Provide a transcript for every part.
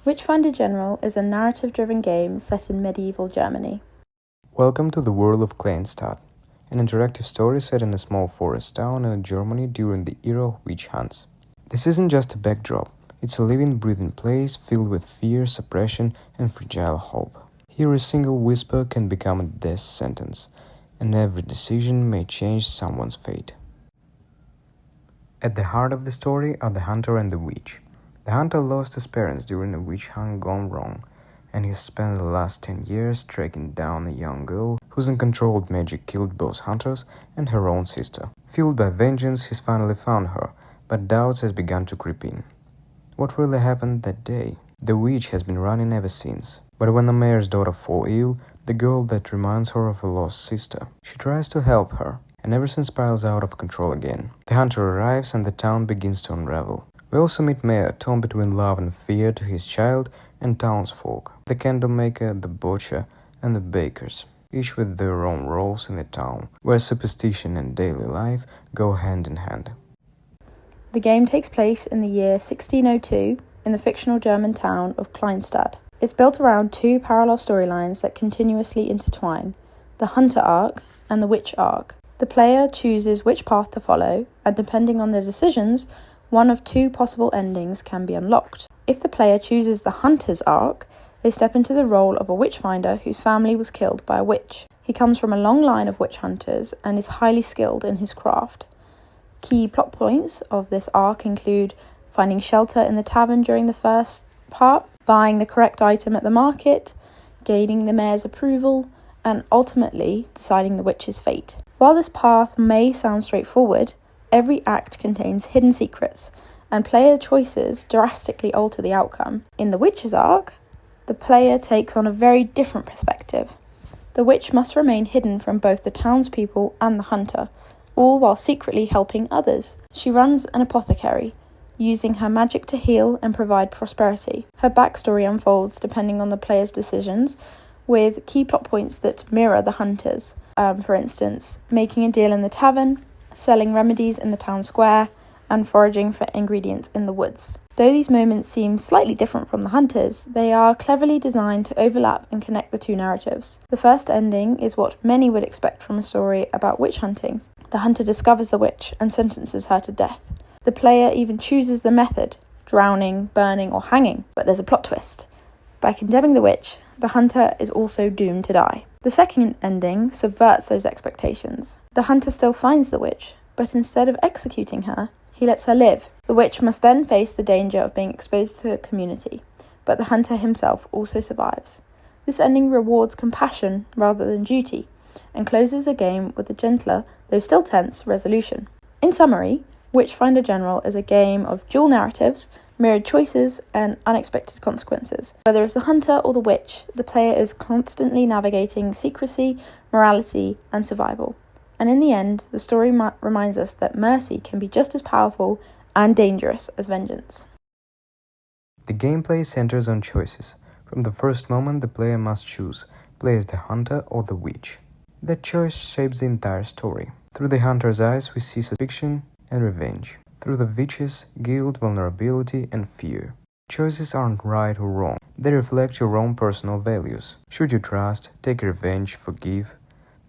Witchfinder General is a narrative-driven game set in medieval Germany. Welcome to the world of Kleinstadt, an interactive story set in a small forest town in Germany during the era of witch hunts. This isn't just a backdrop, it's a living, breathing place filled with fear, suppression, and fragile hope. Here a single whisper can become a death sentence, and every decision may change someone's fate. At the heart of the story are the hunter and the witch. The hunter lost his parents during a witch hunt gone wrong, and he spent the last 10 years tracking down a young girl whose uncontrolled magic killed both hunters and her own sister. Fueled by vengeance, he's finally found her, but doubts has begun to creep in. What really happened that day? The witch has been running ever since, but when the mayor's daughter falls ill, the girl that reminds her of a lost sister. She tries to help her, and everything spirals out of control again. The hunter arrives and the town begins to unravel. We also meet Mayor, torn between love and fear to his child and townsfolk, the candlemaker, the butcher, and the bakers, each with their own roles in the town, where superstition and daily life go hand in hand. The game takes place in the year 1602 in the fictional German town of Kleinstadt. It's built around two parallel storylines that continuously intertwine, the hunter arc and the witch arc. The player chooses which path to follow, and depending on their decisions, one of two possible endings can be unlocked. If the player chooses the hunter's arc, they step into the role of a witchfinder whose family was killed by a witch. He comes from a long line of witch hunters and is highly skilled in his craft. Key plot points of this arc include finding shelter in the tavern during the first part, buying the correct item at the market, gaining the mayor's approval, and ultimately deciding the witch's fate. While this path may sound straightforward, every act contains hidden secrets, and player choices drastically alter the outcome. In the witch's arc, the player takes on a very different perspective. The witch must remain hidden from both the townspeople and the hunter, all while secretly helping others. She runs an apothecary, using her magic to heal and provide prosperity. Her backstory unfolds depending on the player's decisions, with key plot points that mirror the hunters. For instance, making a deal in the tavern, selling remedies in the town square, and foraging for ingredients in the woods. Though these moments seem slightly different from the hunters, they are cleverly designed to overlap and connect the two narratives. The first ending is what many would expect from a story about witch hunting. The hunter discovers the witch and sentences her to death. The player even chooses the method, drowning, burning, or hanging. But there's a plot twist. By condemning the witch, the hunter is also doomed to die. The second ending subverts those expectations. The hunter still finds the witch, but instead of executing her, he lets her live. The witch must then face the danger of being exposed to the community, but the hunter himself also survives. This ending rewards compassion rather than duty, and closes the game with a gentler, though still tense, resolution. In summary, Witchfinder General is a game of dual narratives, mirrored choices, and unexpected consequences. Whether it's the hunter or the witch, the player is constantly navigating secrecy, morality, and survival. And in the end, the story reminds us that mercy can be just as powerful and dangerous as vengeance. The gameplay centers on choices. From the first moment, the player must choose, play as the hunter or the witch. That choice shapes the entire story. Through the hunter's eyes, we see suspicion and revenge. Through the witch's, guilt, vulnerability, and fear. Choices aren't right or wrong. They reflect your own personal values. Should you trust, take revenge, forgive?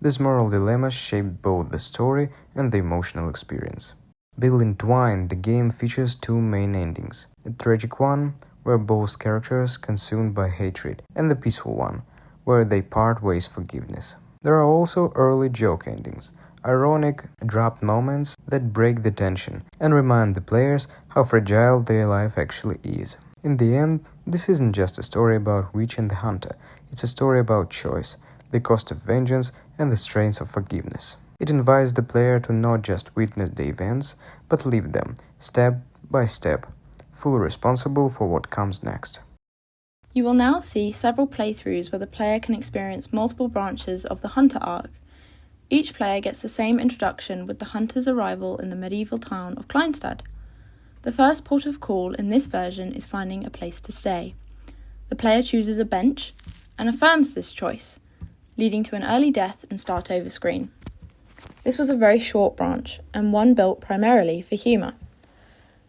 These moral dilemmas shape both the story and the emotional experience. Built entwined, the game features two main endings. A tragic one, where both characters consumed by hatred, and the peaceful one, where they part ways forgiveness. There are also early joke endings, ironic, abrupt moments that break the tension and remind the players how fragile their life actually is. In the end, this isn't just a story about witch and the hunter, it's a story about choice, the cost of vengeance, and the strength of forgiveness. It invites the player to not just witness the events, but live them, step by step, fully responsible for what comes next. You will now see several playthroughs where the player can experience multiple branches of the hunter arc. Each player gets the same introduction with the hunter's arrival in the medieval town of Kleinstadt. The first port of call in this version is finding a place to stay. The player chooses a bench and affirms this choice, leading to an early death and start over screen. This was a very short branch and one built primarily for humour.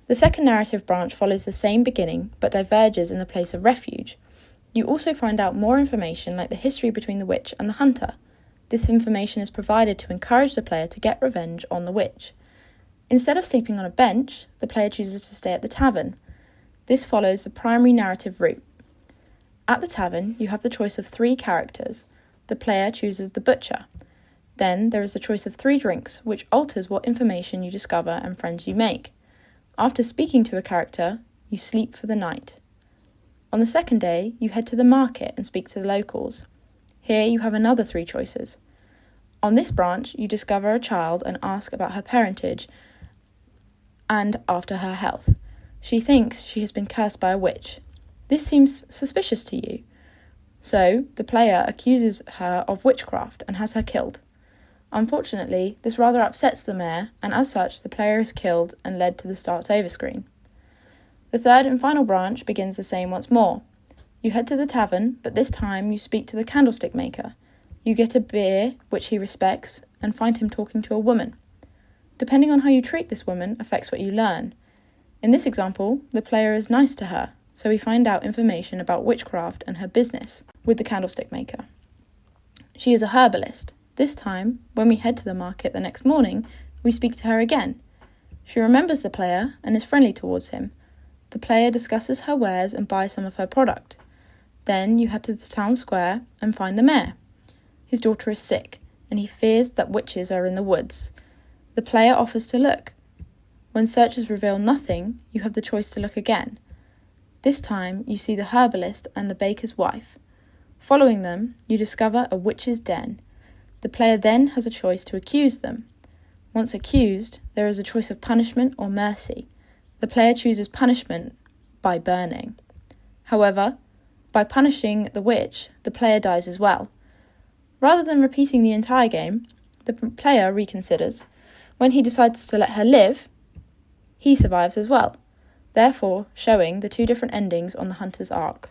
The second narrative branch follows the same beginning but diverges in the place of refuge. You also find out more information like the history between the witch and the hunter. This information is provided to encourage the player to get revenge on the witch. Instead of sleeping on a bench, the player chooses to stay at the tavern. This follows the primary narrative route. At the tavern, you have the choice of 3 characters. The player chooses the butcher. Then there is the choice of 3 drinks, which alters what information you discover and friends you make. After speaking to a character, you sleep for the night. On the second day, you head to the market and speak to the locals. Here you have another 3 choices. On this branch, you discover a child and ask about her parentage and after her health. She thinks she has been cursed by a witch. This seems suspicious to you. So, the player accuses her of witchcraft and has her killed. Unfortunately, this rather upsets the mayor, and as such, the player is killed and led to the Start Over screen. The third and final branch begins the same once more. You head to the tavern, but this time you speak to the candlestick maker. You get a beer, which he respects, and find him talking to a woman. Depending on how you treat this woman affects what you learn. In this example, the player is nice to her, so we find out information about witchcraft and her business with the candlestick maker. She is a herbalist. This time, when we head to the market the next morning, we speak to her again. She remembers the player and is friendly towards him. The player discusses her wares and buys some of her product. Then you head to the town square and find the mayor. His daughter is sick, and he fears that witches are in the woods. The player offers to look. When searches reveal nothing, you have the choice to look again. This time, you see the herbalist and the baker's wife. Following them, you discover a witch's den. The player then has a choice to accuse them. Once accused, there is a choice of punishment or mercy. The player chooses punishment by burning. However, by punishing the witch, the player dies as well. Rather than repeating the entire game, the player reconsiders. When he decides to let her live, he survives as well, therefore showing the 2 different endings on the hunter's arc.